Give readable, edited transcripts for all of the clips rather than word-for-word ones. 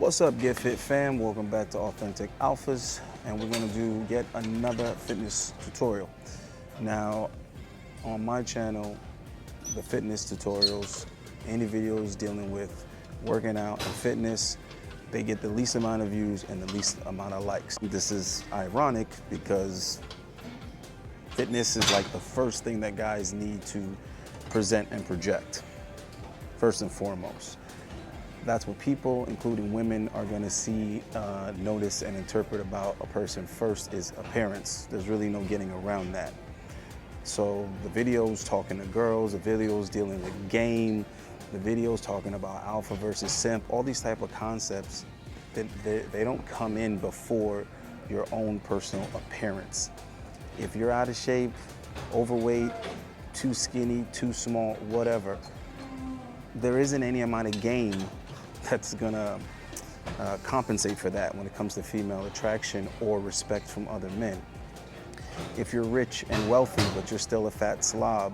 What's up, Get Fit fam? Welcome back to Authentic Alphas, and we're gonna do yet another fitness tutorial. Now, on my channel, the fitness tutorials, any videos dealing with working out and fitness, they get the least amount of views and the least amount of likes. This is ironic because fitness is like the first thing that guys need to present and project, first and foremost. That's what people, including women, are gonna see, notice, and interpret about a person first is appearance. There's really no getting around that. So the videos talking to girls, the videos dealing with game, the videos talking about alpha versus simp, all these type of concepts, they don't come in before your own personal appearance. If you're out of shape, overweight, too skinny, too small, whatever, there isn't any amount of game that's gonna compensate for that when it comes to female attraction or respect from other men. If you're rich and wealthy, but you're still a fat slob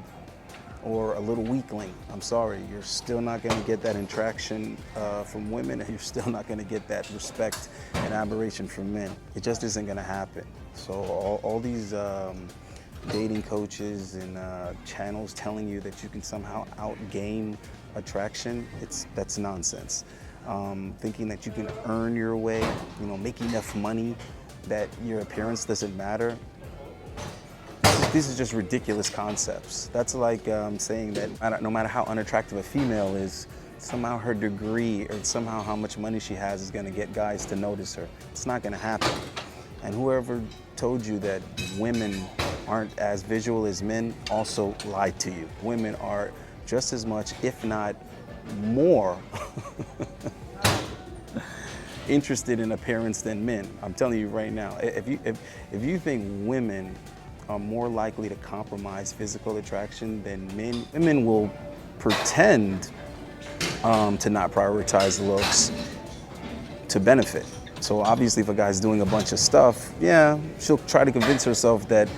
or a little weakling, I'm sorry, you're still not gonna get that attraction from women, and you're still not gonna get that respect and admiration from men. It just isn't gonna happen. So all these dating coaches and channels telling you that you can somehow outgame attraction, that's nonsense. Thinking that you can earn your way, make enough money that your appearance doesn't matter. These are just ridiculous concepts. That's like saying that no matter how unattractive a female is, somehow her degree or somehow how much money she has is gonna get guys to notice her. It's not gonna happen. And whoever told you that women aren't as visual as men also lied to you. Women are just as much, if not more, interested in appearance than men. I'm telling you right now. If you think women are more likely to compromise physical attraction than men, women will pretend to not prioritize looks to benefit. So obviously, if a guy's doing a bunch of stuff, yeah, she'll try to convince herself that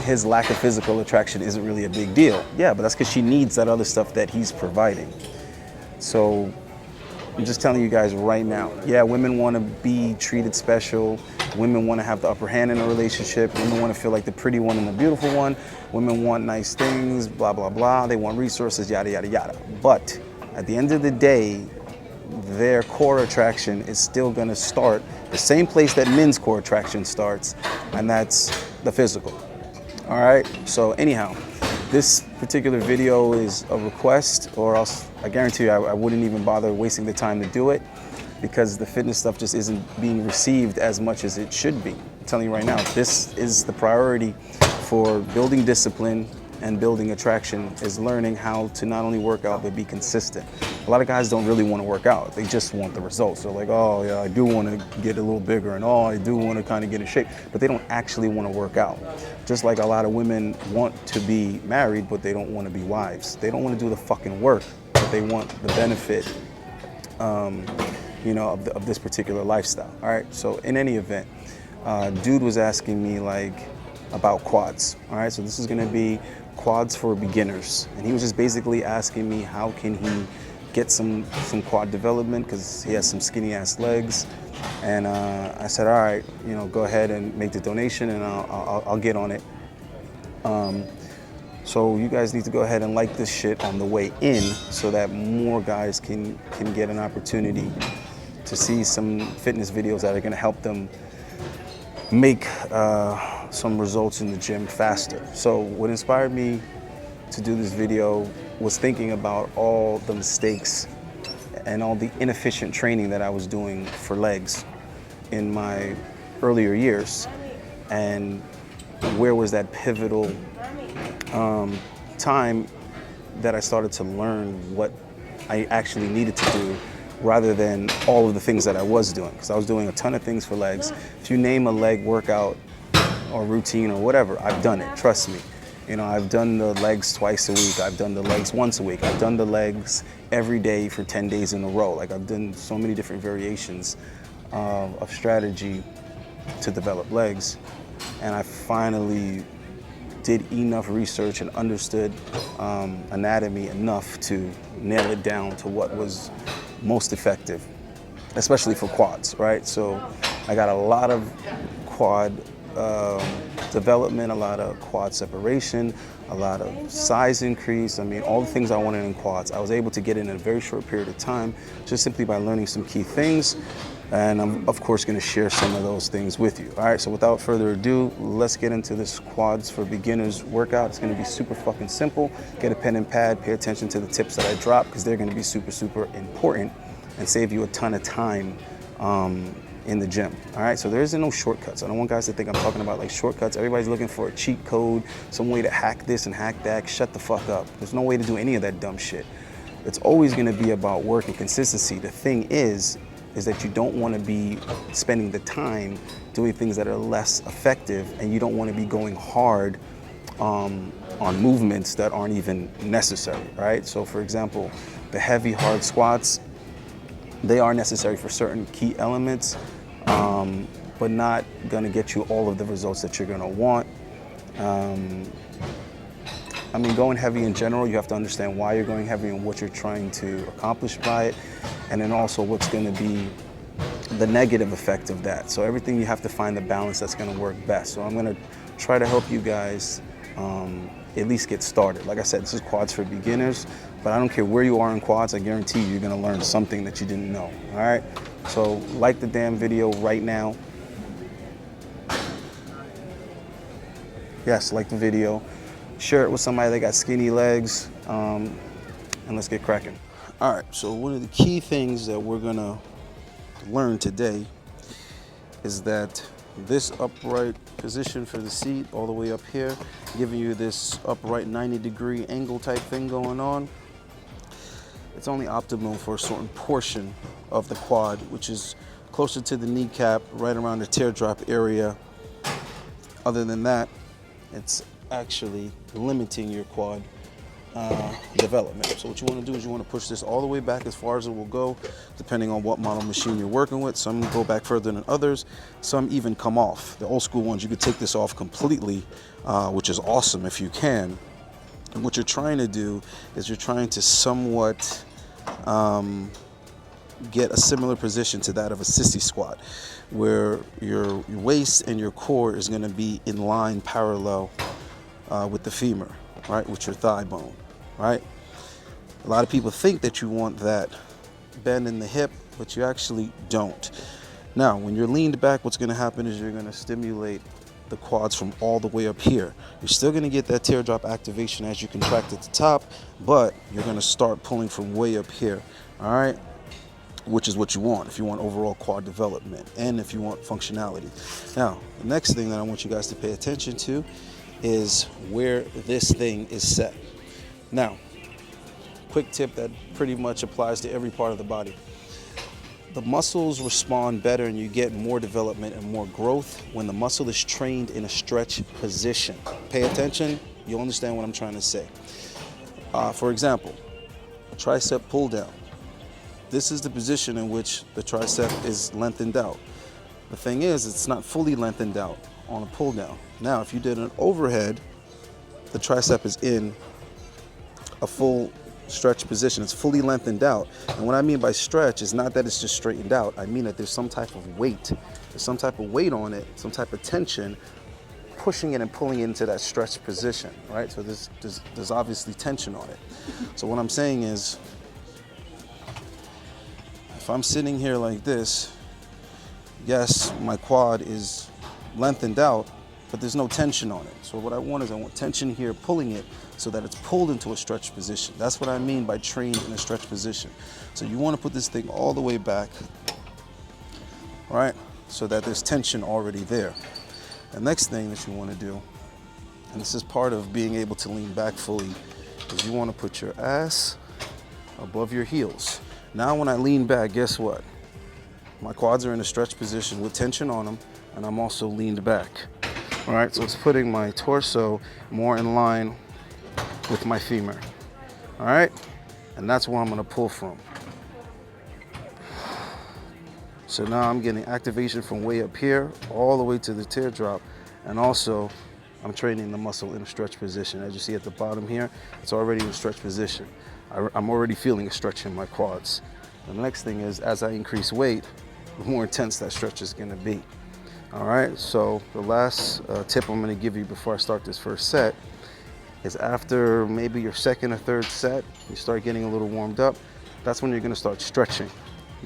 his lack of physical attraction isn't really a big deal. Yeah, but that's because she needs that other stuff that he's providing. So I'm just telling you guys right now, yeah, women want to be treated special. Women want to have the upper hand in a relationship. Women want to feel like the pretty one and the beautiful one. Women want nice things, blah, blah, blah. They want resources, yada, yada, yada. But at the end of the day, their core attraction is still going to start the same place that men's core attraction starts, and that's the physical. All right, so anyhow, this particular video is a request, or else I guarantee you I wouldn't even bother wasting the time to do it, because the fitness stuff just isn't being received as much as it should be. I'm telling you right now, this is the priority for building discipline and building attraction, is learning how to not only work out but be consistent. A lot of guys don't really want to work out, they just want the results. They're like, oh yeah, I do want to get a little bigger, and oh, I do want to kind of get in shape, but they don't actually want to work out. Just like a lot of women want to be married, but they don't want to be wives. They don't want to do the fucking work, but they want the benefit of this particular lifestyle. All right, so in any event, dude was asking me about quads. All right, so this is going to be quads for beginners, and he was just basically asking me how can he get some quad development, because he has some skinny ass legs. And I said, all right, go ahead and make the donation, and I'll get on it. So you guys need to go ahead and like this shit on the way in, so that more guys can get an opportunity to see some fitness videos that are going to help them make some results in the gym faster. So what inspired me to do this video was thinking about all the mistakes and all the inefficient training that I was doing for legs in my earlier years, and where was that pivotal time that I started to learn what I actually needed to do, rather than all of the things that I was doing, because I was doing a ton of things for legs. If you name a leg workout or routine or whatever, I've done it, trust me. I've done the legs twice a week, I've done the legs once a week, I've done the legs every day for 10 days in a row. I've done so many different variations of strategy to develop legs, and I finally did enough research and understood anatomy enough to nail it down to what was most effective, especially for quads, right? So I got a lot of quad development, a lot of quad separation, a lot of size increase. I mean, all the things I wanted in quads, I was able to get in a very short period of time, just simply by learning some key things. And I'm, of course, going to share some of those things with you. All right, so without further ado, let's get into this quads for beginners workout. It's going to be super fucking simple. Get a pen and pad, pay attention to the tips that I drop, because they're going to be super, super important and save you a ton of time in the gym. All right, so there isn't no shortcuts. I don't want guys to think I'm talking about like shortcuts. Everybody's looking for a cheat code, some way to hack this and hack that. Shut the fuck up. There's no way to do any of that dumb shit. It's always going to be about work and consistency. The thing is that you don't want to be spending the time doing things that are less effective, and you don't want to be going hard on movements that aren't even necessary, right? So for example, the heavy, hard squats, they are necessary for certain key elements, but not gonna get you all of the results that you're gonna want. I mean, going heavy in general, you have to understand why you're going heavy and what you're trying to accomplish by it, and then also what's gonna be the negative effect of that. So everything, you have to find the balance that's gonna work best. So I'm gonna try to help you guys at least get started. Like I said, this is quads for beginners, but I don't care where you are in quads, I guarantee you're gonna learn something that you didn't know, all right? So like the damn video right now. Yes, like the video. Share it with somebody that got skinny legs, and let's get cracking. All right, so one of the key things that we're gonna learn today is that this upright position for the seat, all the way up here, giving you this upright 90-degree angle type thing going on, it's only optimal for a certain portion of the quad, which is closer to the kneecap, right around the teardrop area. Other than that, it's actually limiting your quad development. So what you want to do is you want to push this all the way back as far as it will go, depending on what model machine you're working with. Some go back further than others. Some even come off. The old school ones, you could take this off completely, which is awesome if you can. And what you're trying to do is you're trying to somewhat get a similar position to that of a sissy squat, where your waist and your core is going to be in line parallel with the femur, right, with your thigh bone, right? A lot of people think that you want that bend in the hip, but you actually don't. Now, when you're leaned back, what's going to happen is you're going to stimulate the quads from all the way up here. You're still going to get that teardrop activation as you contract at the top, but you're going to start pulling from way up here, all right? Which is what you want if you want overall quad development and if you want functionality. Now, the next thing that I want you guys to pay attention to is where this thing is set. Now, quick tip that pretty much applies to every part of the body. The muscles respond better and you get more development and more growth when the muscle is trained in a stretch position. Pay attention, you'll understand what I'm trying to say. For example, a tricep pull down. This is the position in which the tricep is lengthened out. The thing is, it's not fully lengthened out on a pull down. Now, if you did an overhead, the tricep is in a full stretch position. It's fully lengthened out. And what I mean by stretch is not that it's just straightened out. I mean that there's some type of weight. There's some type of weight on it, some type of tension, pushing it and pulling it into that stretched position, right? So there's obviously tension on it. So what I'm saying is, if I'm sitting here like this, yes, my quad is lengthened out, but there's no tension on it. So what I want is I want tension here pulling it so that it's pulled into a stretched position. That's what I mean by trained in a stretched position. So you want to put this thing all the way back, right? So that there's tension already there. The next thing that you want to do, and this is part of being able to lean back fully, is you want to put your ass above your heels. Now when I lean back, guess what? My quads are in a stretch position with tension on them, and I'm also leaned back. All right, so it's putting my torso more in line with my femur. All right, and that's where I'm gonna pull from. So now I'm getting activation from way up here all the way to the teardrop, and also I'm training the muscle in a stretch position. As you see at the bottom here, it's already in a stretch position. I'm already feeling a stretch in my quads. The next thing is, as I increase weight, the more intense that stretch is gonna be. All right, so the last tip I'm gonna give you before I start this first set is after maybe your second or third set, you start getting a little warmed up, that's when you're gonna start stretching.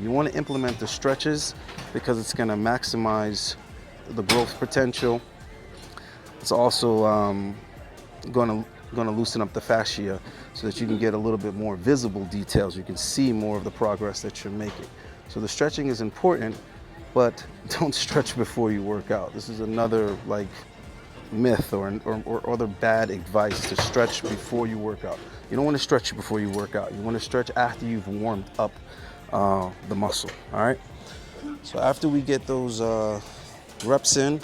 You wanna implement the stretches because it's gonna maximize the growth potential. It's also gonna loosen up the fascia so that you can get a little bit more visible details. You can see more of the progress that you're making. So the stretching is important, but don't stretch before you work out. This is another like myth or other bad advice, to stretch before you work out. You don't want to stretch before you work out. You want to stretch after you've warmed up the muscle. All right. So after we get those reps in,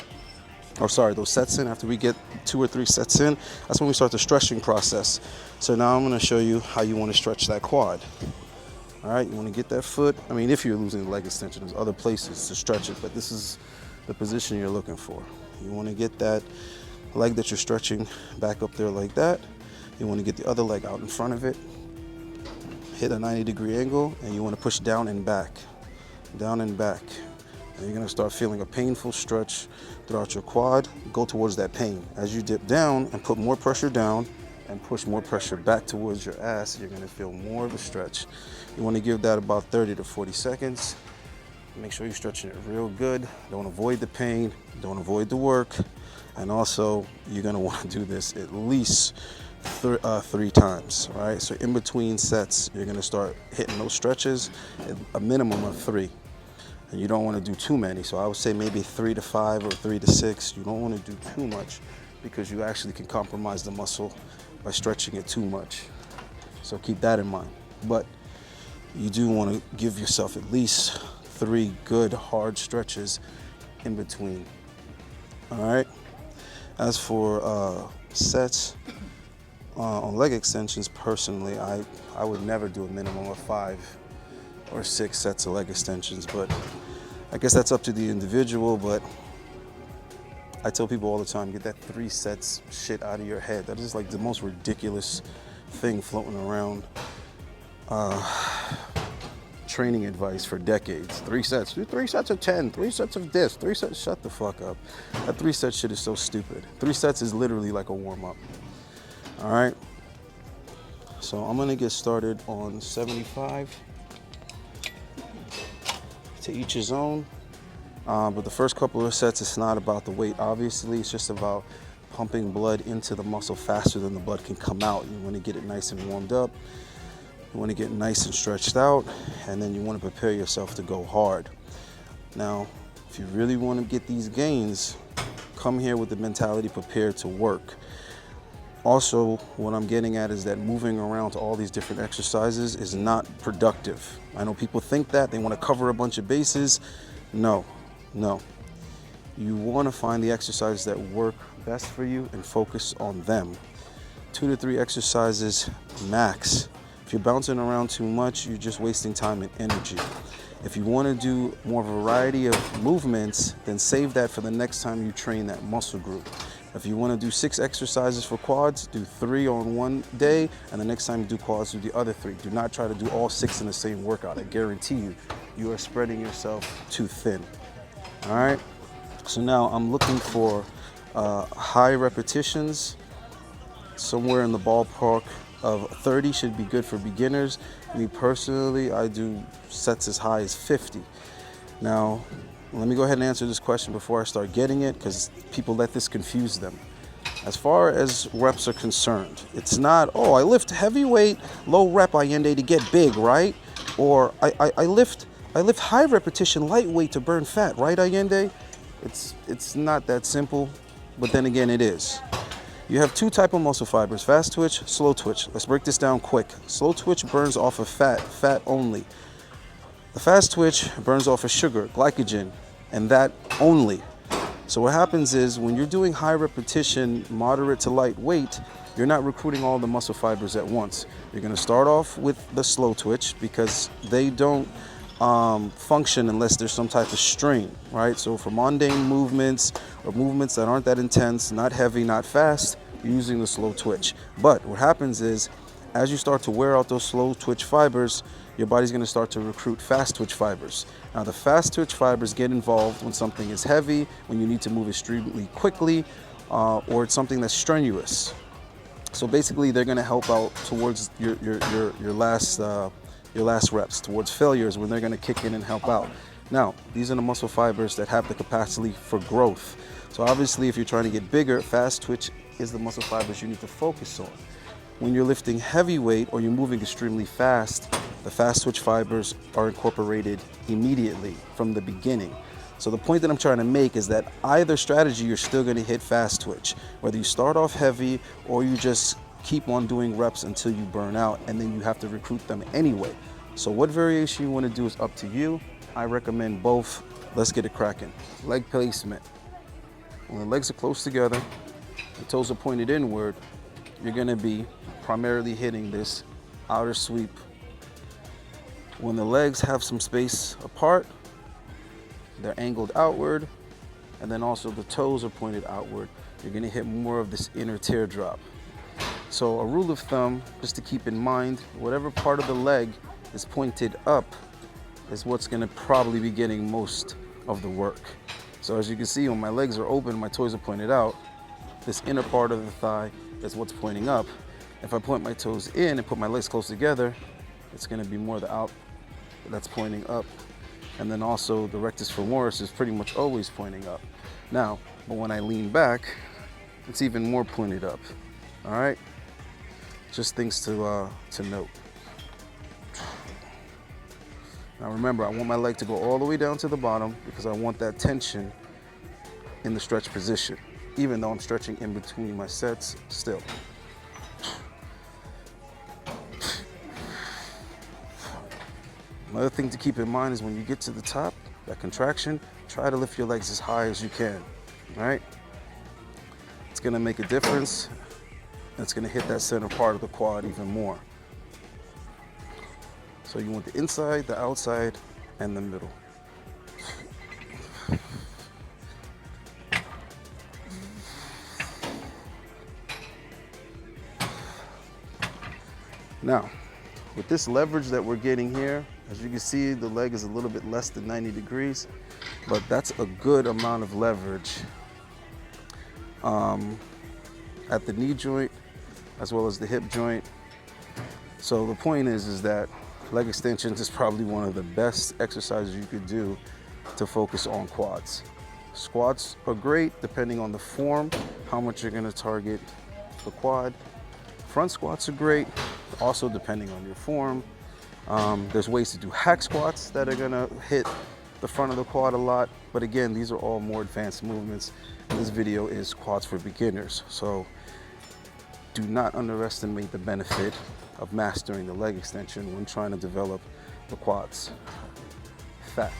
or sorry, those sets in, after we get 2 or 3 sets in, that's when we start the stretching process. So now I'm going to show you how you want to stretch that quad. All right, you want to get that foot. I mean, if you're losing the leg extension, there's other places to stretch it, but this is the position you're looking for. You want to get that leg that you're stretching back up there like that. You want to get the other leg out in front of it, hit a 90-degree angle, and you want to push down and back, down and back. And you're going to start feeling a painful stretch throughout your quad. Go towards that pain. As you dip down and put more pressure down and push more pressure back towards your ass, you're going to feel more of a stretch. You want to give that about 30 to 40 seconds. Make sure you're stretching it real good. Don't avoid the pain. Don't avoid the work. And also, you're going to want to do this at least 3 times, all right? So in between sets, you're going to start hitting those stretches at a minimum of 3. And you don't want to do too many. So I would say maybe 3 to 5 or 3 to 6. You don't want to do too much because you actually can compromise the muscle by stretching it too much. So keep that in mind. But you do want to give yourself at least 3 good hard stretches in between. All right. As for sets on leg extensions, personally, I would never do a minimum of 5 or 6 sets of leg extensions, but I guess that's up to the individual. But I tell people all the time, get that 3 sets shit out of your head. That is like the most ridiculous thing floating around training advice for decades. 3 sets, do 3 sets of 10, 3 sets of this, 3 sets, shut the fuck up. That 3 set shit is so stupid. 3 sets is literally like a warm-up. All right, so I'm gonna get started on 75. To each his own, but the first couple of sets, it's not about the weight. Obviously, it's just about pumping blood into the muscle faster than the blood can come out. You want to get it nice and warmed up. You want to get nice and stretched out, and then you want to prepare yourself to go hard. Now, if you really want to get these gains, come here with the mentality prepared to work. Also, what I'm getting at is that moving around to all these different exercises is not productive. I know people think that, they want to cover a bunch of bases. No. You want to find the exercises that work best for you and focus on them. 2 to 3 exercises max. If you're bouncing around too much, you're just wasting time and energy. If you want to do more variety of movements, then save that for the next time you train that muscle group. If you want to do 6 exercises for quads, do 3 on one day, and the next time you do quads, do the other 3. Do not try to do all 6 in the same workout. I guarantee you, you are spreading yourself too thin. All right? So now I'm looking for high repetitions. Somewhere in the ballpark of 30 should be good for beginners. Me personally, I do sets as high as 50. Now, let me go ahead and answer this question before I start getting it, because people let this confuse them. As far as reps are concerned, it's not, oh, I lift heavyweight, low rep Allende to get big, right? Or I lift high repetition lightweight to burn fat, right, Allende? It's not that simple, but then again, it is. You have 2 types of muscle fibers, fast twitch, slow twitch. Let's break this down quick. Slow twitch burns off of fat only. The fast twitch burns off of sugar, glycogen, and that only. So what happens is when you're doing high repetition, moderate to light weight, you're not recruiting all the muscle fibers at once. You're gonna start off with the slow twitch because they don't function unless there's some type of strain, right? So for mundane movements or movements that aren't that intense, not heavy, not fast, you're using the slow twitch. But what happens is As you start to wear out those slow twitch fibers, your body's going to start to recruit fast twitch fibers. Now the fast twitch fibers get involved when something is heavy, when you need to move extremely quickly, or it's something that's strenuous. So basically they're going to help out towards your last reps, towards failures, when they're going to kick in and help out. Now, these are the muscle fibers that have the capacity for growth. So obviously if you're trying to get bigger, fast twitch is the muscle fibers you need to focus on. When you're lifting heavy weight or you're moving extremely fast, the fast twitch fibers are incorporated immediately from the beginning. So the point that I'm trying to make is that either strategy, you're still going to hit fast twitch, whether you start off heavy or you just keep on doing reps until you burn out, and then you have to recruit them anyway. So what variation you want to do is up to you. I recommend both. Let's get it cracking. Leg placement. When the legs are close together, the toes are pointed inward, you're going to be primarily hitting this outer sweep. When the legs have some space apart, they're angled outward, and then also the toes are pointed outward. You're going to hit more of this inner teardrop. So a rule of thumb, just to keep in mind, whatever part of the leg is pointed up is what's going to probably be getting most of the work. So as you can see, when my legs are open, my toes are pointed out, this inner part of the thigh is what's pointing up. If I point my toes in and put my legs close together, it's going to be more the out that's pointing up. And then also the rectus femoris is pretty much always pointing up. Now, but when I lean back, it's even more pointed up. All right? Just things to note. Now remember, I want my leg to go all the way down to the bottom because I want that tension in the stretch position, even though I'm stretching in between my sets still. Another thing to keep in mind is when you get to the top, that contraction, try to lift your legs as high as you can, all right? It's gonna make a difference, and it's gonna hit that center part of the quad even more. So you want the inside, the outside, and the middle. Now, with this leverage that we're getting here, as you can see, the leg is a little bit less than 90 degrees, but that's a good amount of leverage at the knee joint as well as the hip joint. So the point is that leg extensions is probably one of the best exercises you could do to focus on quads. Squats are great depending on the form, how much you're going to target the quad. Front squats are great, also depending on your form. There's ways to do hack squats that are gonna hit the front of the quad a lot, but again, these are all more advanced movements. This video is quads for beginners, so do not underestimate the benefit of mastering the leg extension when trying to develop the quads. Fact.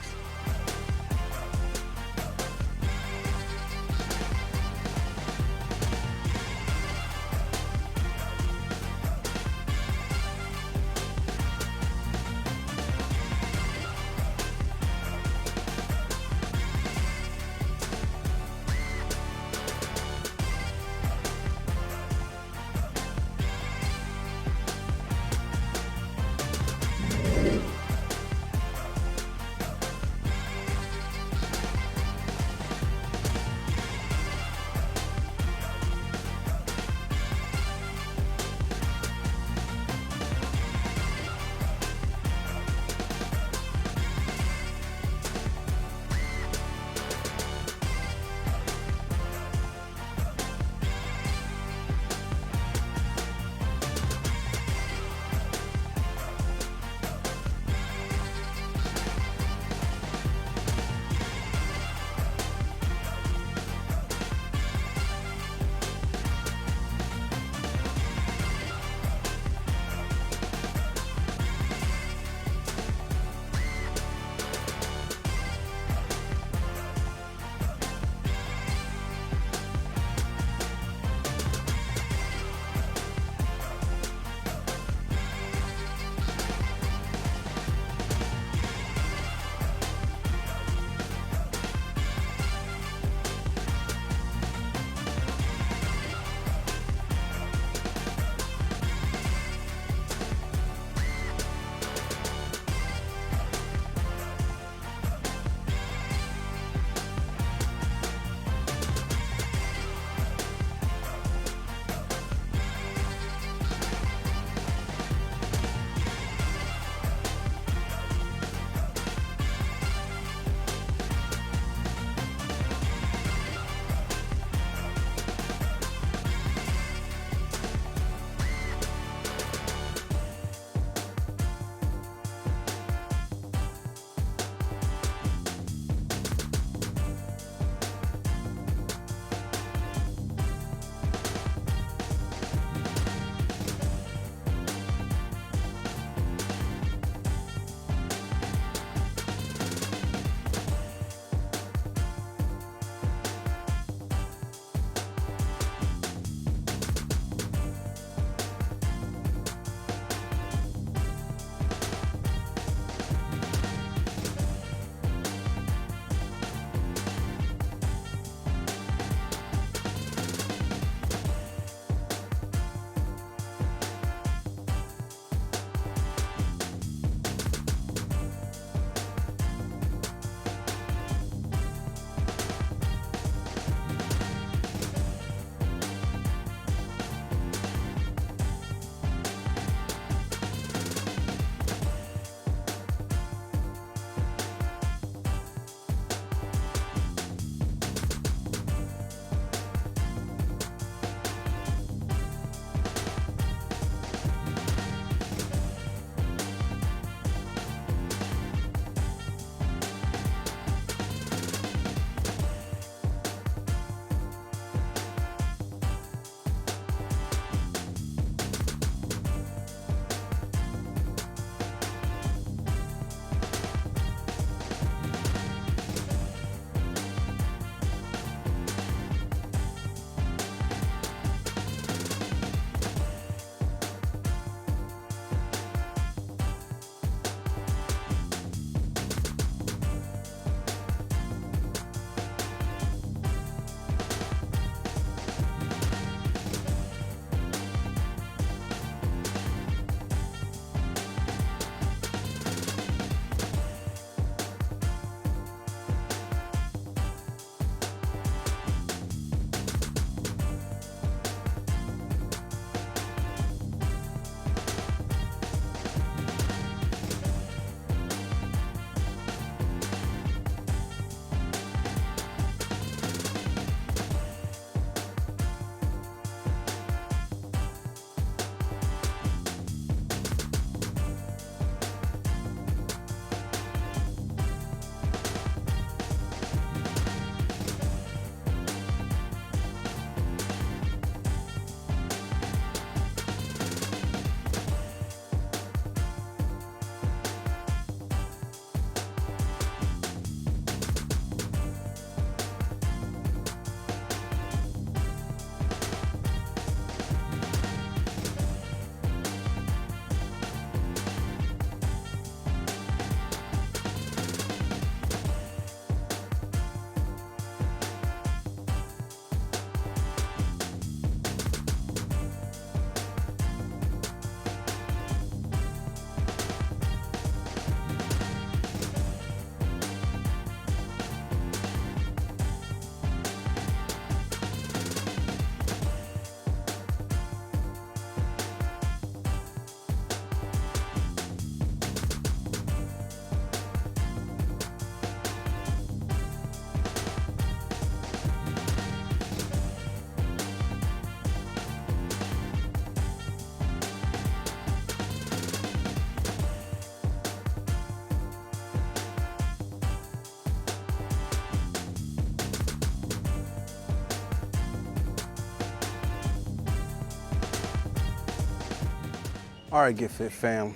All right, Get Fit fam.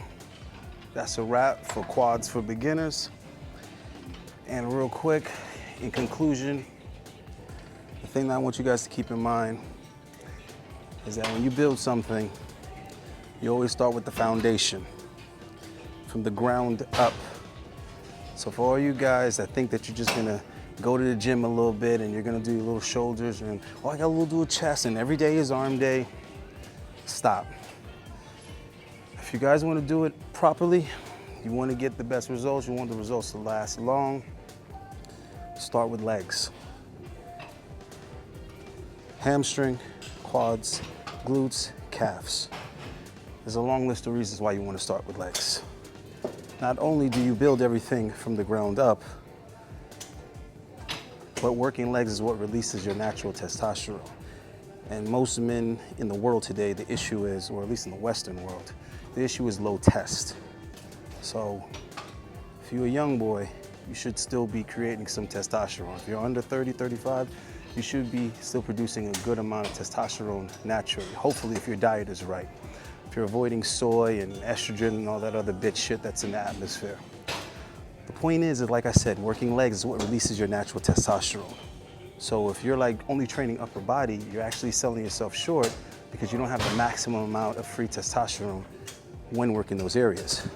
That's a wrap for quads for beginners. And real quick, in conclusion, the thing that I want you guys to keep in mind is that when you build something, you always start with the foundation, from the ground up. So for all you guys that think that you're just gonna go to the gym a little bit and you're gonna do your little shoulders and, oh, I gotta do a chest and every day is arm day, stop. If you guys wanna do it properly, you wanna get the best results, you want the results to last long, start with legs. Hamstring, quads, glutes, calves. There's a long list of reasons why you want to start with legs. Not only do you build everything from the ground up, but working legs is what releases your natural testosterone. And most men in the world today, the issue is, or at least in the Western world, the issue is low test. So if you're a young boy, you should still be creating some testosterone. If you're under 30, 35, you should be still producing a good amount of testosterone naturally, hopefully if your diet is right. If you're avoiding soy and estrogen and all that other bitch shit that's in the atmosphere. The point is that, like I said, working legs is what releases your natural testosterone. So if you're like only training upper body, you're actually selling yourself short because you don't have the maximum amount of free testosterone when working those areas.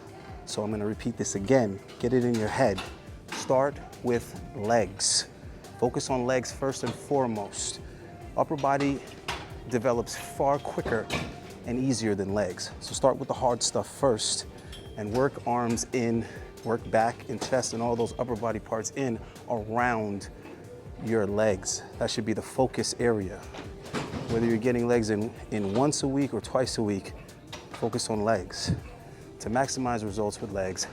So I'm gonna repeat this again, get it in your head. Start with legs. Focus on legs first and foremost. Upper body develops far quicker and easier than legs. So start with the hard stuff first and work arms in, work back and chest and all those upper body parts in around your legs. That should be the focus area. Whether you're getting legs in once a week or twice a week, focus on legs. To maximize results with legs,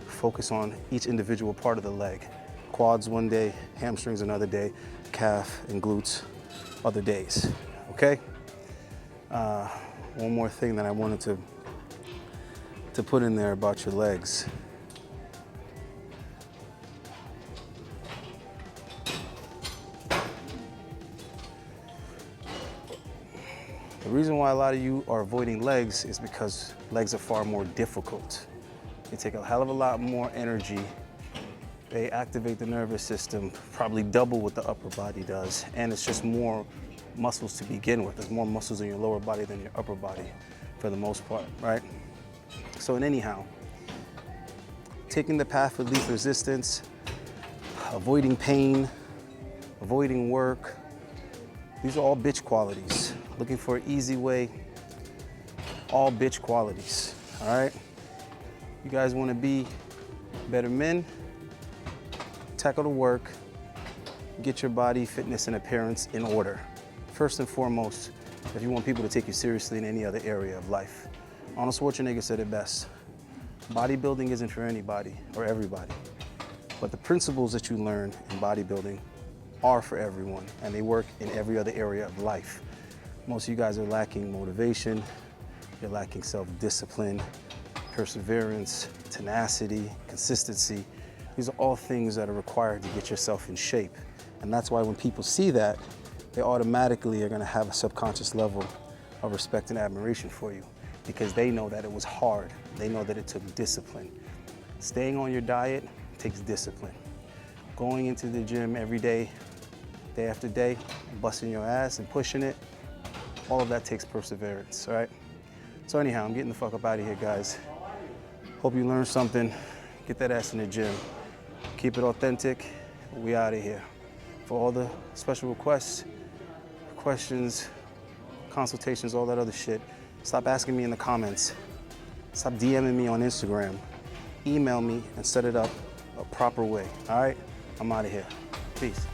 focus on each individual part of the leg. Quads one day, hamstrings another day, calf and glutes other days, okay? One more thing that I wanted to put in there about your legs. The reason why a lot of you are avoiding legs is because legs are far more difficult. They take a hell of a lot more energy. They activate the nervous system, probably double what the upper body does. And it's just more muscles to begin with. There's more muscles in your lower body than your upper body for the most part, right? So anyhow, taking the path of least resistance, avoiding pain, avoiding work, these are all bitch qualities. Looking for an easy way, all bitch qualities, all right? You guys wanna be better men, tackle the work, get your body, fitness, and appearance in order. First and foremost, if you want people to take you seriously in any other area of life. Arnold Schwarzenegger said it best. Bodybuilding isn't for anybody or everybody, but the principles that you learn in bodybuilding are for everyone, and they work in every other area of life. Most of you guys are lacking motivation, you're lacking self-discipline, perseverance, tenacity, consistency. These are all things that are required to get yourself in shape. And that's why when people see that, they automatically are gonna have a subconscious level of respect and admiration for you because they know that it was hard. They know that it took discipline. Staying on your diet takes discipline. Going into the gym every day, day after day, busting your ass and pushing it, all of that takes perseverance, all right? So anyhow, I'm getting the fuck up out of here, guys. Hope you learned something. Get that ass in the gym. Keep it authentic. We out of here. For all the special requests, questions, consultations, all that other shit, stop asking me in the comments. Stop DMing me on Instagram. Email me and set it up a proper way, all right? I'm out of here. Peace.